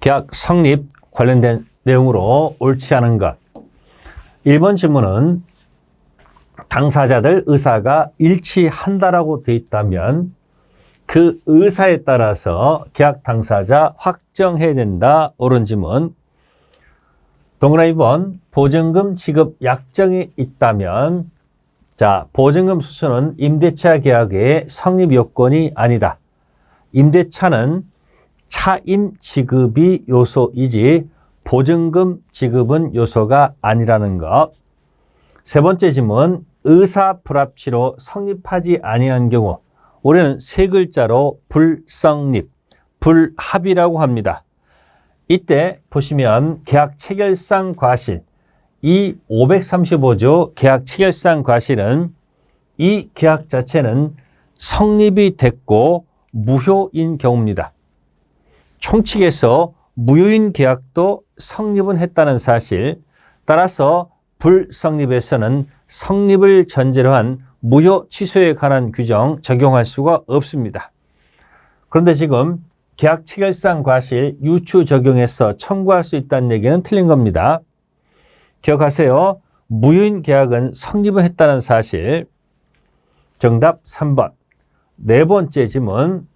계약 성립 관련된 내용으로 옳지 않은 것. 1번 질문은 당사자들 의사가 일치한다라고 되어 있다면 그 의사에 따라서 계약 당사자 확정해야 된다. 옳은 질문. 동그라미 2번 보증금 지급 약정이 있다면 자, 보증금 수수는 임대차 계약의 성립 요건이 아니다. 임대차는 차임 지급이 요소이지 보증금 지급은 요소가 아니라는 것. 세 번째 질문, 의사 불합치로 성립하지 아니한 경우 올해는 세 글자로 불성립, 불합이라고 합니다. 이때 보시면 계약 체결상 과실, 이 535조 계약 체결상 과실은 이 계약 자체는 성립이 됐고 무효인 경우입니다. 총칙에서 무효인 계약도 성립은 했다는 사실, 따라서 불성립에서는 성립을 전제로 한 무효 취소에 관한 규정 적용할 수가 없습니다. 그런데 지금 계약 체결상 과실 유추 적용해서 청구할 수 있다는 얘기는 틀린 겁니다. 기억하세요. 무효인 계약은 성립을 했다는 사실. 정답 3번. 네 번째 질문.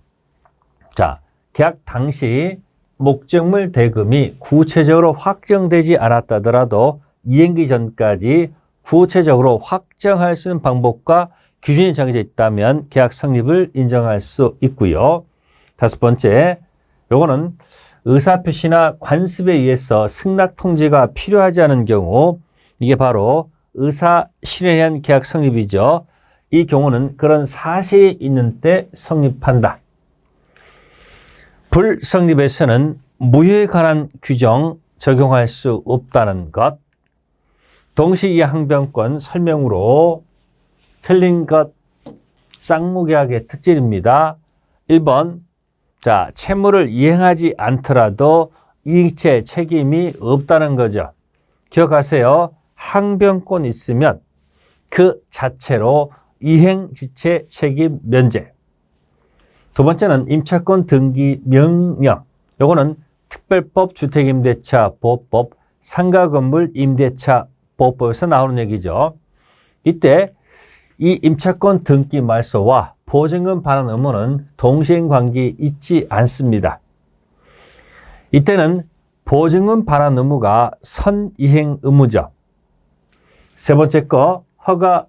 자, 계약 당시 목적물 대금이 구체적으로 확정되지 않았다더라도 이행기 전까지 구체적으로 확정할 수 있는 방법과 기준이 정해져 있다면 계약 성립을 인정할 수 있고요. 다섯 번째, 요거는 의사표시나 관습에 의해서 승낙 통지가 필요하지 않은 경우, 이게 바로 의사 실현에 의한 계약 성립이죠. 이 경우는 그런 사실이 있는 때 성립한다. 불성립에서는 무효에 관한 규정 적용할 수 없다는 것. 동시이행항변권 설명으로 틀린 것 쌍무계약의 특질입니다. 1번, 자, 채무를 이행하지 않더라도 이익체 책임이 없다는 거죠. 기억하세요. 항변권 있으면 그 자체로 이행지체 책임 면제. 두 번째는 임차권 등기 명령. 요거는 특별법 주택임대차 보호법 상가건물 임대차 보호법에서 나오는 얘기죠. 이때 이 임차권 등기 말소와 보증금 반환 의무는 동시행관계 있지 않습니다. 이때는 보증금 반환 의무가 선이행 의무죠. 세 번째 거, 허가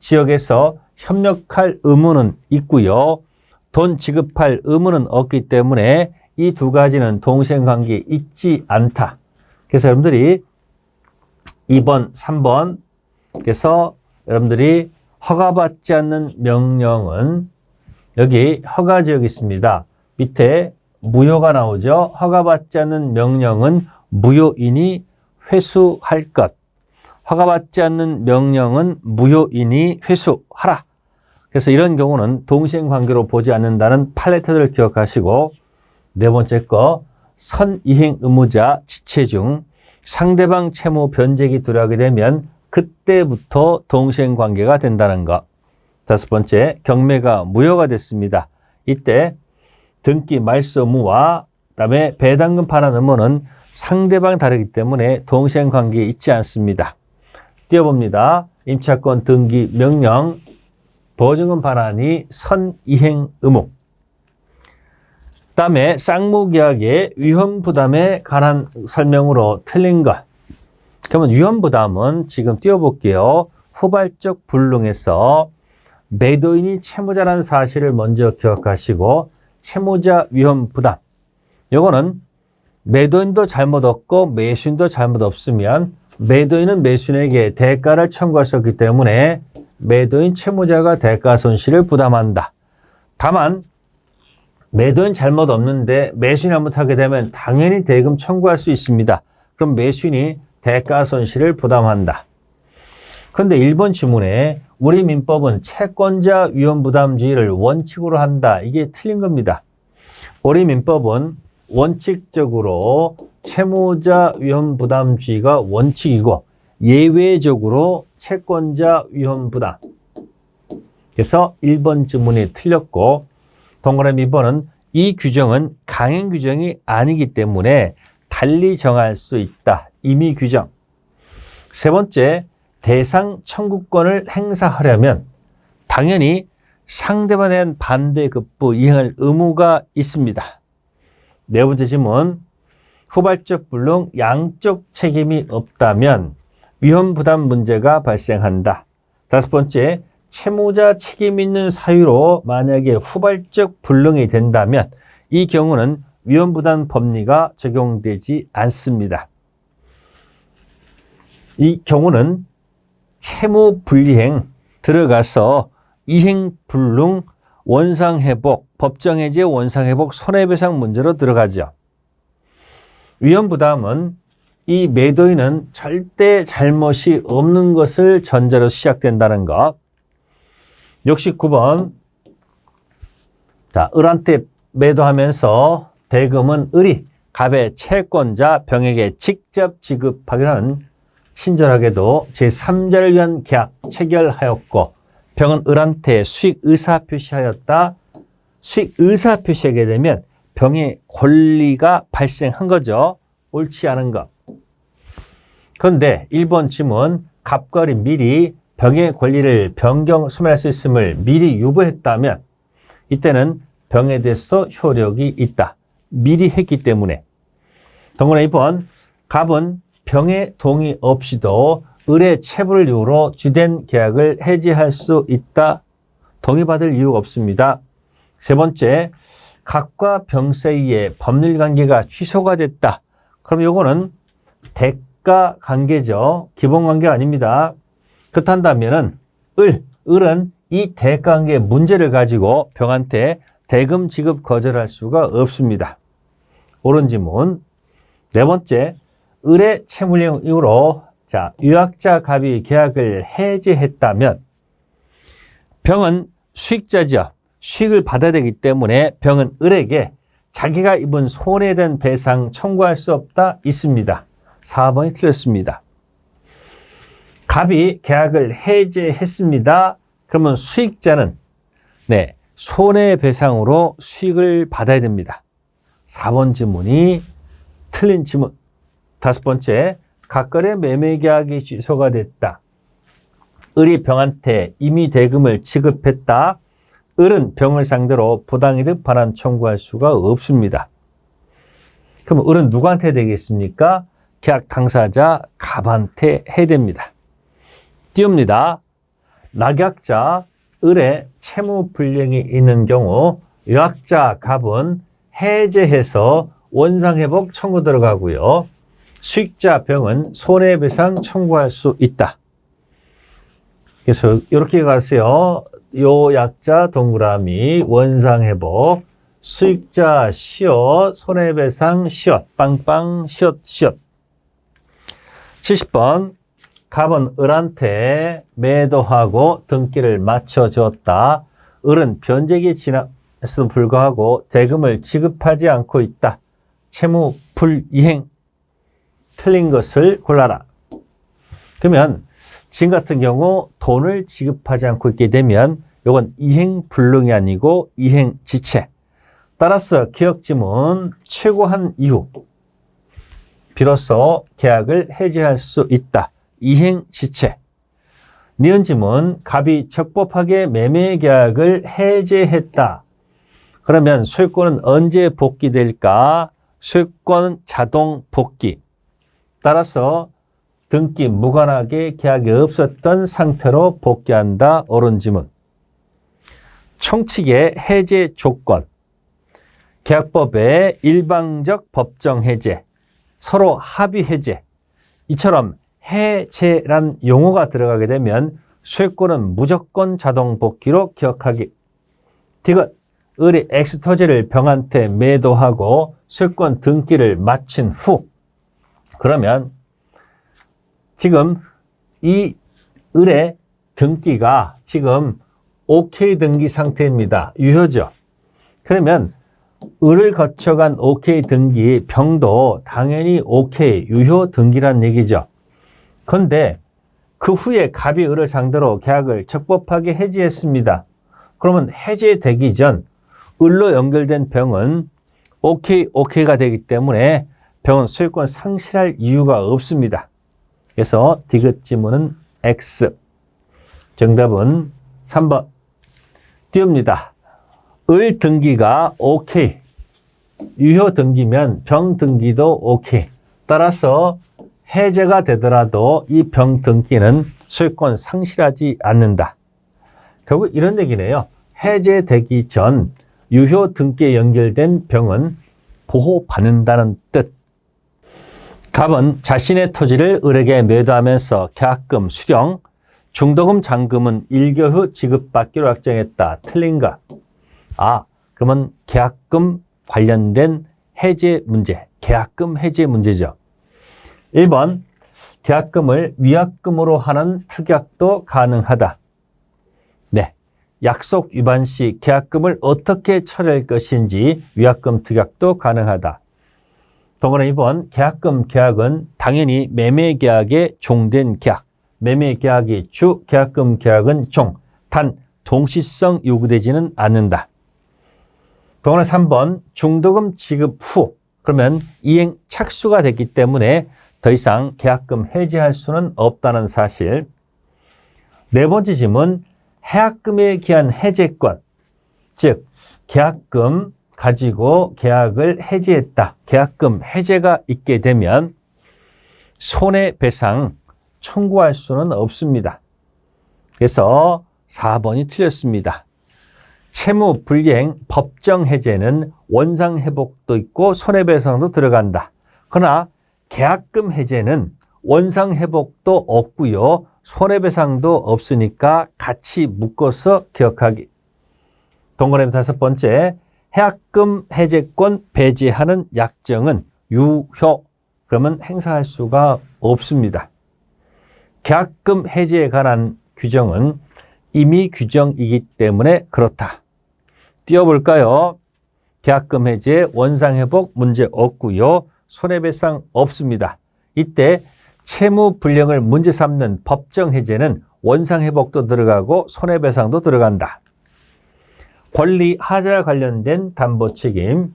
지역에서 협력할 의무는 있고요. 돈 지급할 의무는 없기 때문에 이 두 가지는 동시행관계 있지 않다. 그래서 여러분들이 2번, 3번 그래서 여러분들이 허가받지 않는 명령은 여기 허가 지역이 있습니다. 밑에 무효가 나오죠. 허가받지 않는 명령은 무효인이 회수할 것. 허가받지 않는 명령은 무효인이 회수하라. 그래서 이런 경우는 동시행관계로 보지 않는다는 판례태도를 기억하시고, 네 번째 거, 선이행 의무자 지체 중 상대방 채무 변제기 들어가게 되면 그때부터 동시행관계가 된다는 것. 다섯 번째, 경매가 무효가 됐습니다. 이때 등기 말소 의무와 그다음에 배당금 반환 의무는 상대방 다르기 때문에 동시행관계에 있지 않습니다. 띄워봅니다. 임차권 등기 명령, 보증금 반환이 선이행 의무. 그다음에 쌍무계약의 위험부담에 관한 설명으로 틀린 것. 그러면 위험부담은 지금 띄워볼게요. 후발적 불능에서 매도인이 채무자라는 사실을 먼저 기억하시고, 채무자 위험부담. 이거는 매도인도 잘못 없고 매수인도 잘못 없으면 매도인은 매수인에게 대가를 청구할 수 없기 때문에 매도인 채무자가 대가 손실을 부담한다. 다만 매도인 잘못 없는데 매수인이 잘못하게 되면 당연히 대금 청구할 수 있습니다. 그럼 매수인이 대가 손실을 부담한다. 그런데 1번 지문에 우리 민법은 채권자 위험부담주의를 원칙으로 한다. 이게 틀린 겁니다. 우리 민법은 원칙적으로 채무자 위험부담주의가 원칙이고 예외적으로 채권자 위험부담. 그래서 1번 지문이 틀렸고, 동그라미 2번은 이 규정은 강행 규정이 아니기 때문에 달리 정할 수 있다. 임의 규정. 세 번째, 대상 청구권을 행사하려면 당연히 상대방에 대한 반대 급부 이행할 의무가 있습니다. 네 번째 질문, 후발적 불능 양쪽 책임이 없다면 위험 부담 문제가 발생한다. 다섯 번째, 채무자 책임 있는 사유로 만약에 후발적 불능이 된다면 이 경우는 위험 부담 법리가 적용되지 않습니다. 이 경우는 채무 불이행 들어가서 이행 불능 원상회복, 법정해제 원상회복 손해배상 문제로 들어가죠. 위험 부담은 이 매도인은 절대 잘못이 없는 것을 전제로 시작된다는 것. 69번. 자, 을한테 매도하면서 대금은 을이 갑의 채권자 병에게 직접 지급하기는 친절하게도 제3자를 위한 계약 체결하였고 병은 을한테 수익 의사 표시하였다. 수익 의사 표시하게 되면 병의 권리가 발생한 거죠. 옳지 않은 것. 그런데 1번 질문, 갑과 을이 미리 병의 권리를 변경 소멸할 수 있음을 미리 유보했다면 이때는 병에 대해서 효력이 있다. 미리 했기 때문에. 동그라미 2번, 갑은 병의 동의 없이도 을의 체불을 이유로 주된 계약을 해지할 수 있다. 동의받을 이유가 없습니다. 세 번째, 갑과 병 사이의 법률 관계가 취소가 됐다. 그럼 요거는 대가 관계죠. 기본 관계가 아닙니다. 그렇다면은 을은 이 대가 관계의 문제를 가지고 병한테 대금 지급 거절할 수가 없습니다. 옳은 질문. 네 번째, 을의 채무령 이후로 유약자 갑이 계약을 해지했다면 병은 수익자죠. 수익을 받아야 되기 때문에 병은 을에게 자기가 입은 손해에 대한 배상 청구할 수 없다. 있습니다. 4번이 틀렸습니다. 갑이 계약을 해지했습니다. 그러면 수익자는 손해배상으로 수익을 받아야 됩니다. 4번 질문이 틀린 질문. 다섯 번째, 갑과의 매매계약이 취소가 됐다. 을이 병한테 이미 대금을 지급했다. 을은 병을 상대로 부당이득 반환 청구할 수가 없습니다. 그럼 을은 누구한테 되겠습니까? 계약 당사자 갑한테 해야 됩니다. 띄웁니다. 낙약자 을의 채무 불이행이 있는 경우 유약자 갑은 해제해서 원상회복 청구 들어가고요. 수익자 병은 손해배상 청구할 수 있다. 그래서 이렇게 가세요. 요 약자 동그라미 원상회복, 수익자 시옷, 손해배상 시옷, 빵빵 시옷 시옷. 70번, 갑은 을한테 매도하고 등기를 맞춰주었다. 을은 변제기 지났음에도 불구하고 대금을 지급하지 않고 있다. 채무 불이행. 틀린 것을 골라라. 그러면 지금 같은 경우 돈을 지급하지 않고 있게 되면 이건 이행 불능이 아니고 이행 지체. 따라서 기억지문 최고한 이후 비로소 계약을 해지할 수 있다. 이행 지체. 니은지문 갑이 적법하게 매매 계약을 해제했다. 그러면 소유권은 언제 복귀될까? 소유권 자동 복귀. 따라서 등기 무관하게 계약이 없었던 상태로 복귀한다. 옳은 지문. 총칙의 해제 조건. 계약법의 일방적 법정 해제, 서로 합의 해제. 이처럼 해제란 용어가 들어가게 되면 소유권은 무조건 자동 복귀로 기억하기. 디귿, 을이 엑스토지를 병한테 매도하고 소유권 등기를 마친 후 그러면 지금 이 을의 등기가 지금 OK 등기 상태입니다. 유효죠. 그러면 을을 거쳐간 OK 등기 병도 당연히 OK 유효 등기란 얘기죠. 그런데 그 후에 갑이 을을 상대로 계약을 적법하게 해지했습니다. 그러면 해제되기 전 을로 연결된 병은 오케이가 되기 때문에 병은 소유권 상실할 이유가 없습니다. 그래서 디귿 지문은 X. 정답은 3번. 띄웁니다. 을 등기가 오케이. 유효 등기면 병 등기도 오케이. 따라서 해제가 되더라도 이 병 등기는 소유권 상실하지 않는다. 결국 이런 얘기네요. 해제되기 전 유효 등기에 연결된 병은 보호받는다는 뜻. 갑은 자신의 토지를 을에게 매도하면서 계약금 수령, 중도금, 잔금은 일교 후 지급받기로 약정했다. 틀린가? 그러면 계약금 관련된 해제 문제, 계약금 해제 문제죠. 1번, 계약금을 위약금으로 하는 특약도 가능하다. 네, 약속 위반 시 계약금을 어떻게 처리할 것인지 위약금 특약도 가능하다. 동그라 2번, 계약금 계약은 당연히 매매 계약에 종된 계약, 매매 계약이 주, 계약금 계약은 종, 단 동시성 요구되지는 않는다. 동그라 3번, 중도금 지급 후, 그러면 이행 착수가 됐기 때문에 더 이상 계약금 해지할 수는 없다는 사실. 네 번째 질문, 해약금에 기한 해제권, 즉 계약금 가지고 계약을 해지했다. 계약금 해제가 있게 되면 손해배상 청구할 수는 없습니다. 그래서 4번이 틀렸습니다. 채무 불이행 법정 해제는 원상 회복도 있고 손해배상도 들어간다. 그러나 계약금 해제는 원상 회복도 없고요. 손해배상도 없으니까 같이 묶어서 기억하기. 동그라미 5번째, 해약금 해제권 배제하는 약정은 유효. 그러면 행사할 수가 없습니다. 계약금 해제에 관한 규정은 임의 규정이기 때문에 그렇다. 띄워볼까요? 계약금 해제, 원상회복 문제 없고요. 손해배상 없습니다. 이때 채무 불이행을 문제 삼는 법정 해제는 원상회복도 들어가고 손해배상도 들어간다. 권리 하자와 관련된 담보 책임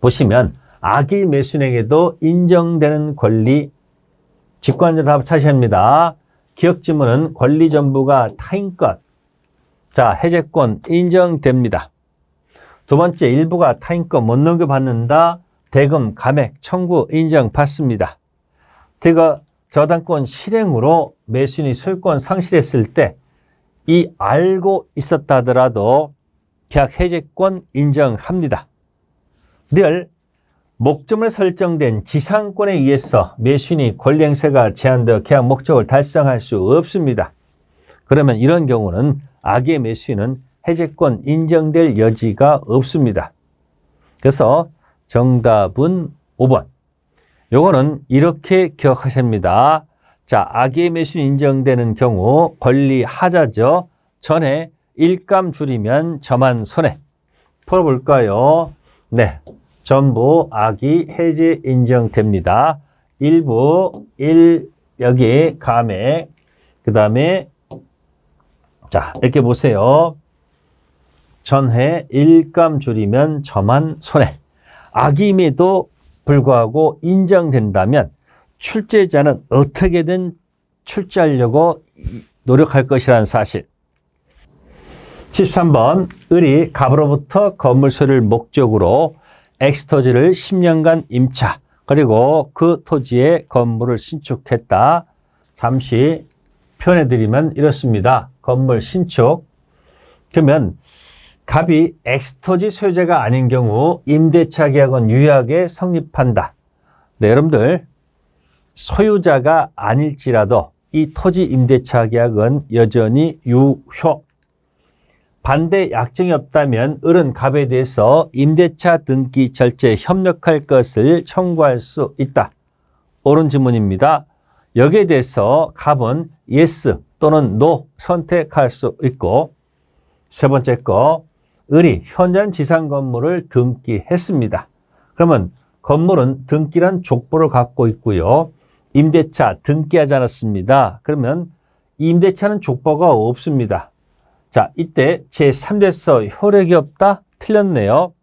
보시면 악의 매수인에게도 인정되는 권리, 직관적 답 찾으십니다. 기억 지문은 권리 전부가 타인 것. 자, 해제권 인정됩니다. 두 번째, 일부가 타인 것 못 넘겨받는다. 대금, 감액, 청구 인정받습니다. 저당권 실행으로 매수인이 소유권 상실했을 때 이 알고 있었다 하더라도 계약 해제권 인정합니다. 늘 목적을 설정된 지상권에 의해서 매수인이 권리 행사가 제한되어 계약 목적을 달성할 수 없습니다. 그러면 이런 경우는 악의 매수인은 해제권 인정될 여지가 없습니다. 그래서 정답은 5번. 요거는 이렇게 기억하십니다. 자, 악의 매수인 인정되는 경우 권리 하자죠. 전에 일감 줄이면 저만 손해. 풀어볼까요? 네. 전부 악의 해제 인정됩니다. 일부, 여기 감액, 그 다음에 자, 이렇게 보세요. 전해 일감 줄이면 저만 손해. 악임에도 불구하고 인정된다면 출제자는 어떻게든 출제하려고 노력할 것이라는 사실. 13번, 을이 갑으로부터 건물 소유를 목적으로 X토지를 10년간 임차, 그리고 그 토지에 건물을 신축했다. 잠시 표현해드리면 이렇습니다. 건물 신축. 그러면 갑이 X토지 소유자가 아닌 경우 임대차 계약은 유효하게 성립한다. 네, 여러분들 소유자가 아닐지라도 이 토지 임대차 계약은 여전히 유효. 반대 약정이 없다면 을은 갑에 대해서 임대차 등기 절차에 협력할 것을 청구할 수 있다. 옳은 질문입니다. 여기에 대해서 갑은 yes 또는 no 선택할 수 있고, 세 번째 거, 을이 현장 지상 건물을 등기했습니다. 그러면 건물은 등기란 족보를 갖고 있고요. 임대차 등기하지 않았습니다. 그러면 임대차는 족보가 없습니다. 자, 이때 제3자에서 효력이 없다? 틀렸네요.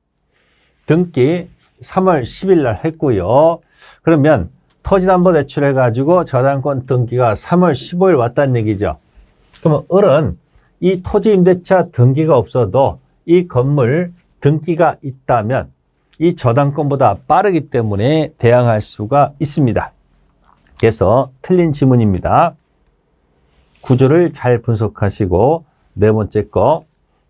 등기 3월 10일 날 했고요. 그러면 토지담보대출해가지고 저당권 등기가 3월 15일 왔다는 얘기죠. 그러면 을은 이 토지임대차 등기가 없어도 이 건물 등기가 있다면 이 저당권보다 빠르기 때문에 대항할 수가 있습니다. 그래서 틀린 지문입니다. 구조를 잘 분석하시고 네 번째 거,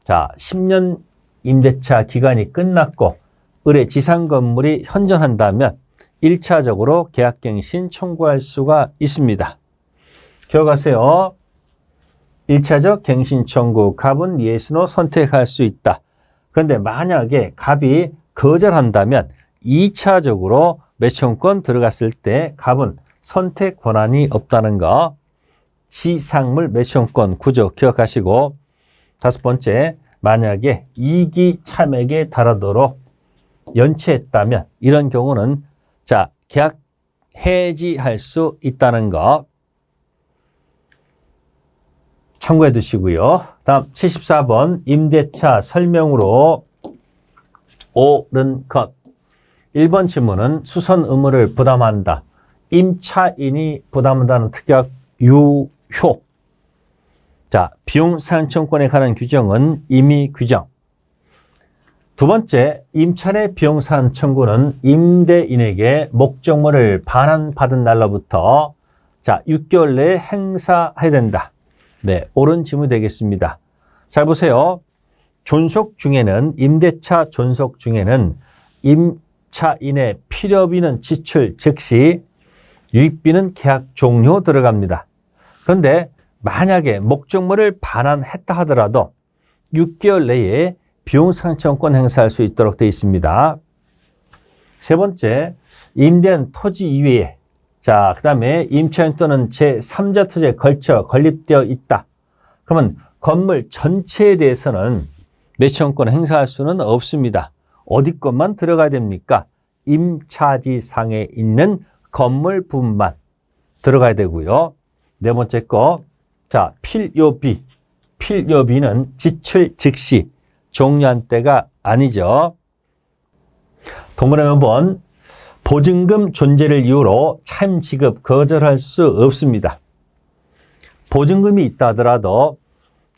자 10년 임대차 기간이 끝났고 을의 지상 건물이 현존한다면 1차적으로 계약갱신 청구할 수가 있습니다. 기억하세요. 1차적 갱신 청구, 갑은 예순으로 선택할 수 있다. 그런데 만약에 갑이 거절한다면 2차적으로 매청권 들어갔을 때 갑은 선택 권한이 없다는 거, 지상물 매청권 구조 기억하시고, 다섯 번째, 만약에 이기 참액에 달하도록 연체했다면 이런 경우는 자 계약 해지할 수 있다는 거 참고해 두시고요. 다음 74번 임대차 설명으로 옳은 것. 1번 질문은 수선 의무를 부담한다. 임차인이 부담한다는 특약 유효. 자, 비용 상환청권에 관한 규정은 임의 규정. 두 번째, 임차인의 비용 상환 청구는 임대인에게 목적물을 반환받은 날로부터 자 6개월 내에 행사해야 된다. 네, 옳은 질문이 되겠습니다. 잘 보세요. 존속 중에는 임대차 존속 중에는 임차인의 필요비는 지출 즉시 유익비는 계약 종료 들어갑니다. 그런데 만약에 목적물을 반환했다 하더라도 6개월 내에 비용 상환권 행사할 수 있도록 되어 있습니다. 세 번째, 임대한 토지 이외에 자, 그 다음에 임차인 또는 제3자 토지에 걸쳐 건립되어 있다. 그러면 건물 전체에 대해서는 매청권 행사할 수는 없습니다. 어디 것만 들어가야 됩니까? 임차지상에 있는 건물 부분만 들어가야 되고요. 네 번째 거, 자, 필요비. 필요비는 지출 즉시 종료한 때가 아니죠. 동그라미 한번 보증금 존재를 이유로 차임 지급 거절할 수 없습니다. 보증금이 있다 하더라도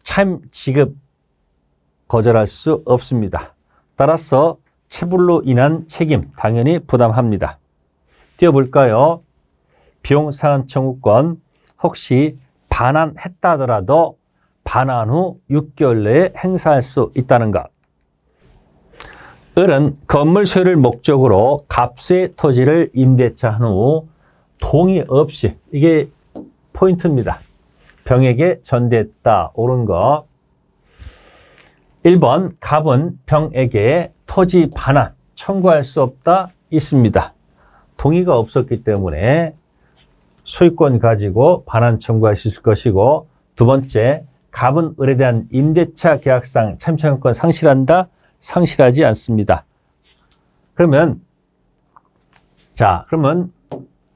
차임 지급 거절할 수 없습니다. 따라서 체불로 인한 책임 당연히 부담합니다. 띄워볼까요? 비용 상환 청구권 혹시 반환했다 하더라도 반환 후 6개월 내에 행사할 수 있다는 것. 을은 건물 소유를 목적으로 값의 토지를 임대차한 후 동의 없이, 이게 포인트입니다. 병에게 전대했다. 옳은 거. 1번, 갑은 병에게 토지 반환 청구할 수 없다. 있습니다. 동의가 없었기 때문에 소유권 가지고 반환 청구할 수 있을 것이고, 두 번째, 갑은 을에 대한 임대차 계약상 참여권 상실한다? 상실하지 않습니다. 그러면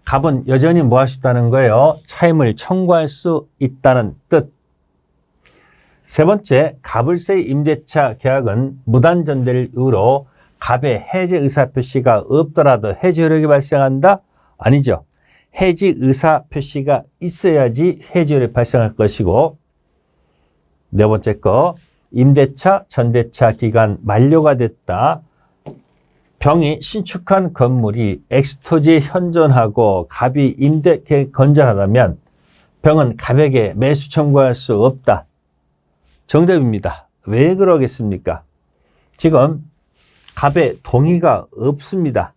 갑은 여전히 뭐 할 수 있다는 거예요? 차임을 청구할 수 있다는 뜻. 세 번째, 갑을세 임대차 계약은 무단전대를 이유로 갑의 해지 의사표시가 없더라도 해지 효력이 발생한다? 아니죠. 해지 의사표시가 있어야지 해지 효력이 발생할 것이고, 네 번째 거, 임대차, 전대차 기간 만료가 됐다. 병이 신축한 건물이 X토지에 현존하고 갑이 임대 계획 건전하다면 병은 갑에게 매수 청구할 수 없다. 정답입니다. 왜 그러겠습니까? 지금 갑의 동의가 없습니다.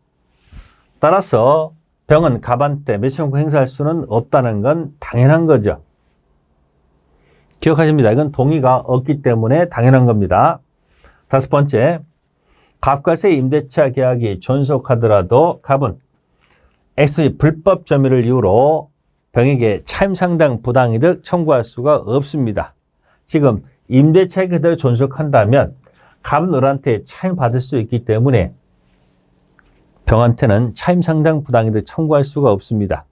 따라서 병은 갑한테 매수 청구 행사할 수는 없다는 건 당연한 거죠. 기억하십니다. 이건 동의가 없기 때문에 당연한 겁니다. 다섯 번째, 갑과세 임대차 계약이 존속하더라도 갑은 X의 불법 점유를 이유로 병에게 차임 상당 부당이득 청구할 수가 없습니다. 지금 임대차 그대로 존속한다면 갑은 을한테 차임 받을 수 있기 때문에 병한테는 차임 상당 부당이득 청구할 수가 없습니다.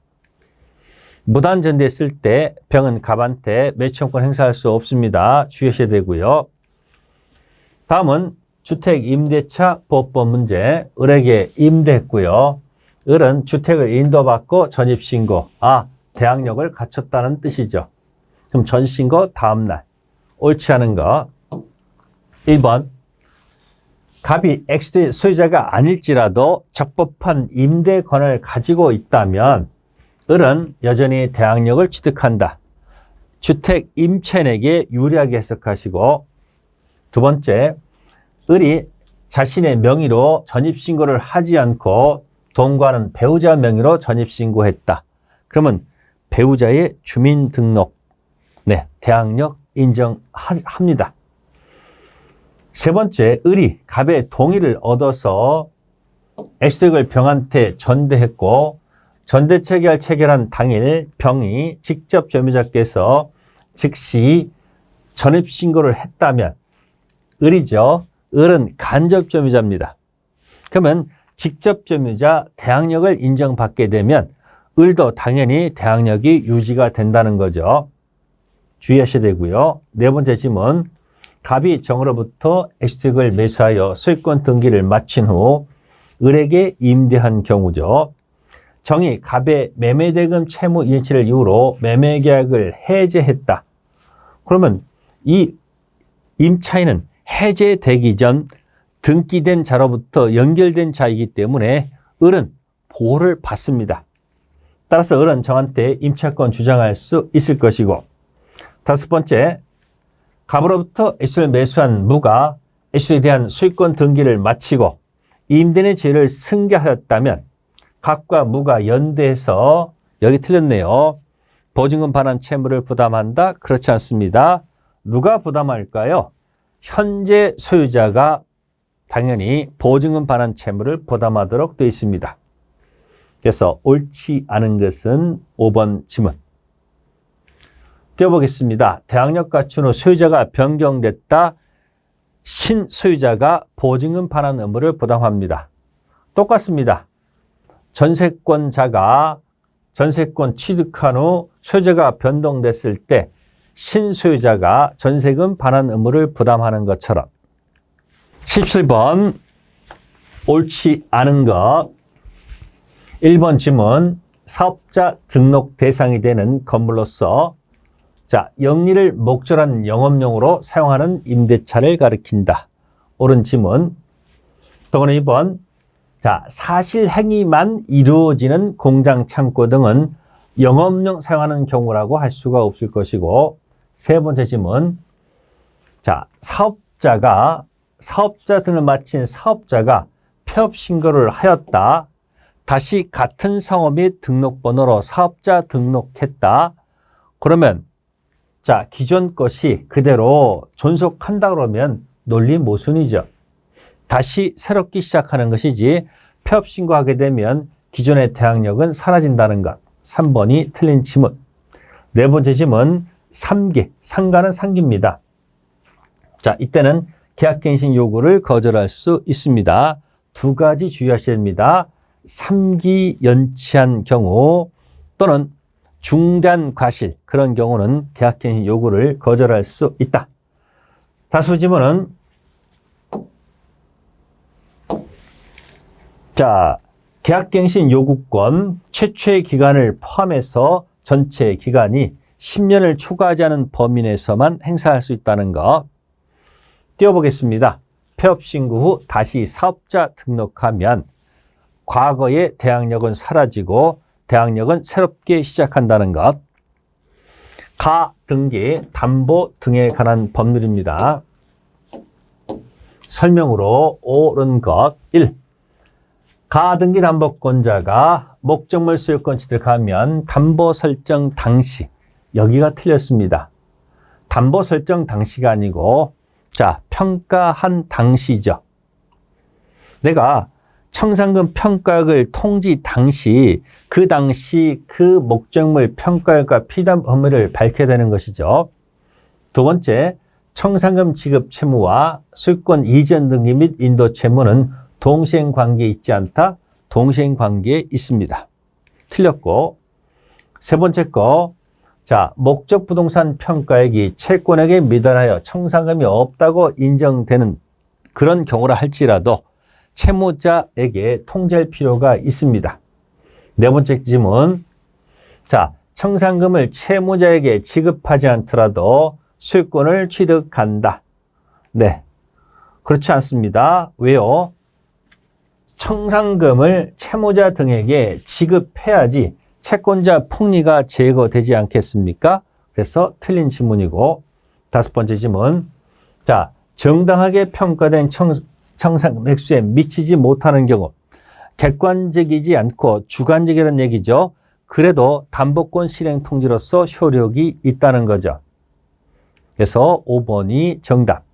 무단전대했을 때 병은 갑한테 매수청권 행사할 수 없습니다. 주의하셔야 되고요. 다음은 주택임대차 보호법 문제, 을에게 임대했고요. 을은 주택을 인도받고 전입신고, 대항력을 갖췄다는 뜻이죠. 그럼 전신고 다음날. 옳지 않은 거. 1번. 갑이 X의 소유자가 아닐지라도 적법한 임대권을 가지고 있다면 을은 여전히 대항력을 취득한다. 주택 임차인에게 유리하게 해석하시고, 두 번째, 을이 자신의 명의로 전입신고를 하지 않고 동거하는 배우자 명의로 전입신고했다. 그러면 배우자의 주민등록, 대항력 인정합니다. 세 번째, 을이 갑의 동의를 얻어서 X택을 병한테 전대했고 전대 체결한 당일 병이 직접 점유자께서 즉시 전입신고를 했다면 을이죠. 을은 간접 점유자입니다. 그러면 직접 점유자 대항력을 인정받게 되면 을도 당연히 대항력이 유지가 된다는 거죠. 주의하셔야 되고요. 네 번째 질문. 갑이 정으로부터 X택을 매수하여 소유권 등기를 마친 후 을에게 임대한 경우죠. 정이 갑의 매매대금 채무 일치를 이유로 매매계약을 해제했다. 그러면 이 임차인은 해제되기 전 등기된 자로부터 연결된 자이기 때문에 을은 보호를 받습니다. 따라서 을은 정한테 임차권 주장할 수 있을 것이고, 다섯 번째, 갑으로부터 X를 매수한 무가 X에 대한 소유권 등기를 마치고 임대인의 죄를 승계하였다면 갑과 무가 연대해서, 여기 틀렸네요. 보증금 반환 채무를 부담한다? 그렇지 않습니다. 누가 부담할까요? 현재 소유자가 당연히 보증금 반환 채무를 부담하도록 되어 있습니다. 그래서 옳지 않은 것은 5번 지문. 띄워보겠습니다. 대항력 갖춘 후 소유자가 변경됐다. 신소유자가 보증금 반환 의무를 부담합니다. 똑같습니다. 전세권자가 전세권 취득한 후 소유자가 변동됐을 때 신소유자가 전세금 반환 의무를 부담하는 것처럼. 17번 옳지 않은 것. 1번 지문. 사업자 등록 대상이 되는 건물로서 영리를 목적한 영업용으로 사용하는 임대차를 가리킨다. 옳은 지문. 또는 2번. 사실 행위만 이루어지는 공장, 창고 등은 영업용 사용하는 경우라고 할 수가 없을 것이고, 세 번째 지문. 사업자 등을 마친 사업자가 폐업 신고를 하였다. 다시 같은 상호 및 등록번호로 사업자 등록했다. 그러면 기존 것이 그대로 존속한다 그러면 논리 모순이죠. 다시 새롭게 시작하는 것이지 폐업 신고하게 되면 기존의 대항력은 사라진다는 것. 3번이 틀린 지문. 네 번째 지문. 3기. 상가는 상기입니다. 이때는 계약갱신 요구를 거절할 수 있습니다. 두 가지 주의하셔야 됩니다. 3기 연치한 경우 또는 중단 과실, 그런 경우는 계약갱신 요구를 거절할 수 있다. 다섯 번째 질문은 계약갱신 요구권 최초의 기간을 포함해서 전체 기간이 10년을 초과하지 않은 범위 내에서만 행사할 수 있다는 것. 띄워보겠습니다. 폐업 신고 후 다시 사업자 등록하면 과거의 대항력은 사라지고 대항력은 새롭게 시작한다는 것. 가등기, 담보 등에 관한 법률입니다. 설명으로 옳은 것. 1. 가등기 담보권자가 목적물 소유권 취득하면 담보 설정 당시, 여기가 틀렸습니다. 담보 설정 당시가 아니고 평가한 당시죠. 내가 청산금 평가액을 통지 당시, 그 당시 그 목적물 평가액과 피담 범위를 밝혀야 되는 것이죠. 두 번째, 청산금 지급 채무와 소유권 이전 등기 및 인도 채무는 동시행관계에 있지 않다? 동시행관계에 있습니다. 틀렸고, 세 번째 거, 목적 부동산 평가액이 채권에게 미달하여 청산금이 없다고 인정되는 그런 경우라 할지라도 채무자에게 통지할 필요가 있습니다. 네 번째 질문. 자, 청산금을 채무자에게 지급하지 않더라도 소유권을 취득한다. 네. 그렇지 않습니다. 왜요? 청산금을 채무자 등에게 지급해야지 채권자 폭리가 제거되지 않겠습니까? 그래서 틀린 질문이고, 다섯 번째 질문. 자, 정당하게 평가된 청산금 액수에 미치지 못하는 경우, 객관적이지 않고 주관적이라는 얘기죠. 그래도 담보권 실행 통지로서 효력이 있다는 거죠. 그래서 5번이 정답.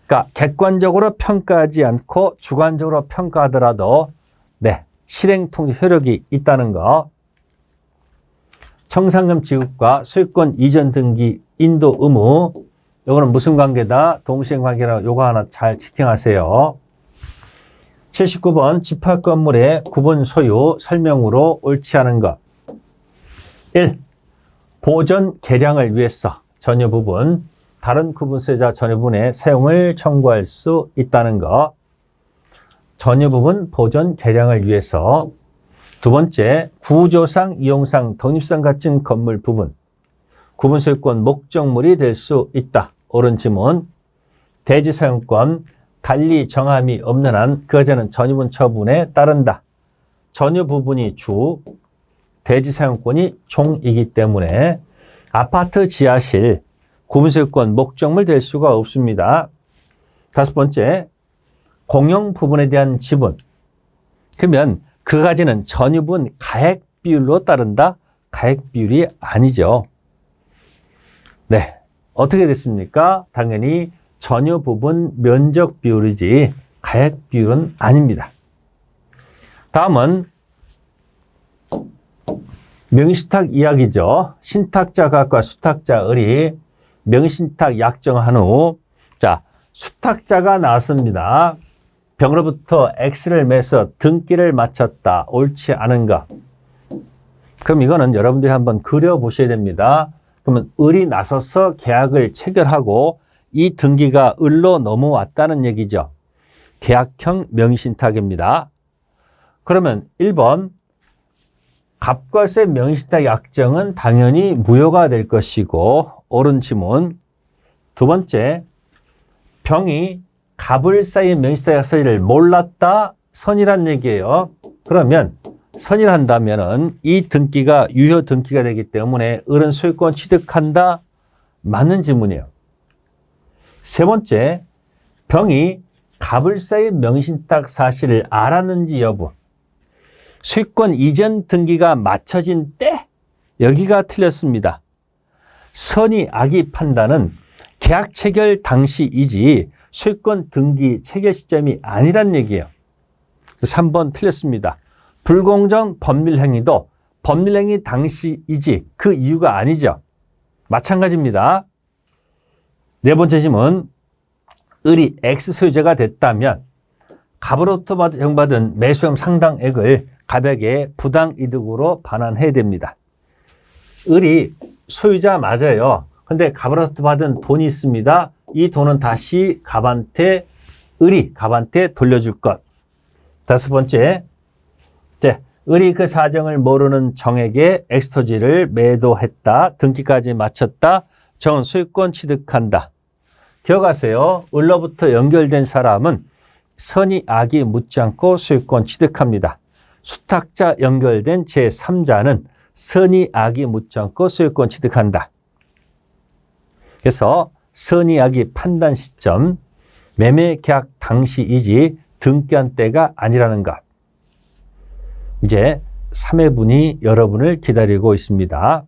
그러니까 객관적으로 평가하지 않고 주관적으로 평가하더라도 네, 실행 통지 효력이 있다는 거. 청산금 지급과 소유권 이전 등기 인도 의무. 이거는 무슨 관계다? 동시행 관계라고 요거 하나 잘 지켜하세요. 79번 집합 건물의 구분 소유 설명으로 옳지 않은 것. 1. 보존 개량을 위해서 전유 부분, 다른 구분소유자 전유 부분의 사용을 청구할 수 있다는 것. 전유 부분 보존 개량을 위해서. 두 번째, 구조상, 이용상, 독립성 갖춘 건물 부분, 구분소유권 목적물이 될 수 있다. 옳은 지문. 대지 사용권, 달리 정함이 없는 한 그저는 전유분 처분에 따른다. 전유 부분이 주, 대지 사용권이 종이기 때문에 아파트 지하실, 구분소유권 목적물 될 수가 없습니다. 다섯 번째, 공용 부분에 대한 지분. 그러면 그가지는 전유분 가액 비율로 따른다? 가액 비율이 아니죠. 네, 어떻게 됐습니까? 당연히 전유 부분 면적 비율이지 가액 비율은 아닙니다. 다음은 명의신탁 이야기죠. 신탁자 각과 수탁자 을이 명의신탁 약정한 후, 자, 수탁자가 나왔습니다. 병으로부터 X를 매서 등기를 마쳤다. 옳지 않은가? 그럼 이거는 여러분들이 한번 그려보셔야 됩니다. 그러면 을이 나서서 계약을 체결하고 이 등기가 을로 넘어왔다는 얘기죠. 계약형 명의신탁입니다. 그러면 1번 갑과세 명의신탁 약정은 당연히 무효가 될 것이고 옳은 지문. 두 번째, 병이 갑을 사이 명의신탁 약서를 몰랐다. 선이란 얘기예요. 그러면 선이란다면은 이 등기가 유효 등기가 되기 때문에 을은 소유권 취득한다. 맞는 지문이에요. 세 번째, 병이 갑을 사이 명의신탁 사실을 알았는지 여부. 소유권 이전 등기가 마쳐진 때 여기가 틀렸습니다. 선의 악의 판단은 계약 체결 당시이지 소유권 등기 체결 시점이 아니란 얘기예요. 3번 틀렸습니다. 불공정 법률행위도 법률행위 당시이지 그 이유가 아니죠. 마찬가지입니다. 네 번째 질문. 을이 X 소유자가 됐다면 갑으로부터 제공받은 매수금 상당액을 갑에게 부당이득으로 반환해야 됩니다. 을이 소유자 맞아요. 근데 갑으로부터 받은 돈이 있습니다. 이 돈은 다시 갑한테, 을이 갑한테 돌려줄 것. 다섯 번째, 을이 그 사정을 모르는 정에게 X토지를 매도했다. 등기까지 마쳤다. 정은 소유권 취득한다. 기억하세요. 을로부터 연결된 사람은 선의 악이 묻지 않고 소유권 취득합니다. 수탁자 연결된 제3자는 선의 악이 묻지 않고 소유권 취득한다. 그래서 선의 악의 판단 시점, 매매 계약 당시이지 등기한 때가 아니라는 것. 이제 3회분이 여러분을 기다리고 있습니다.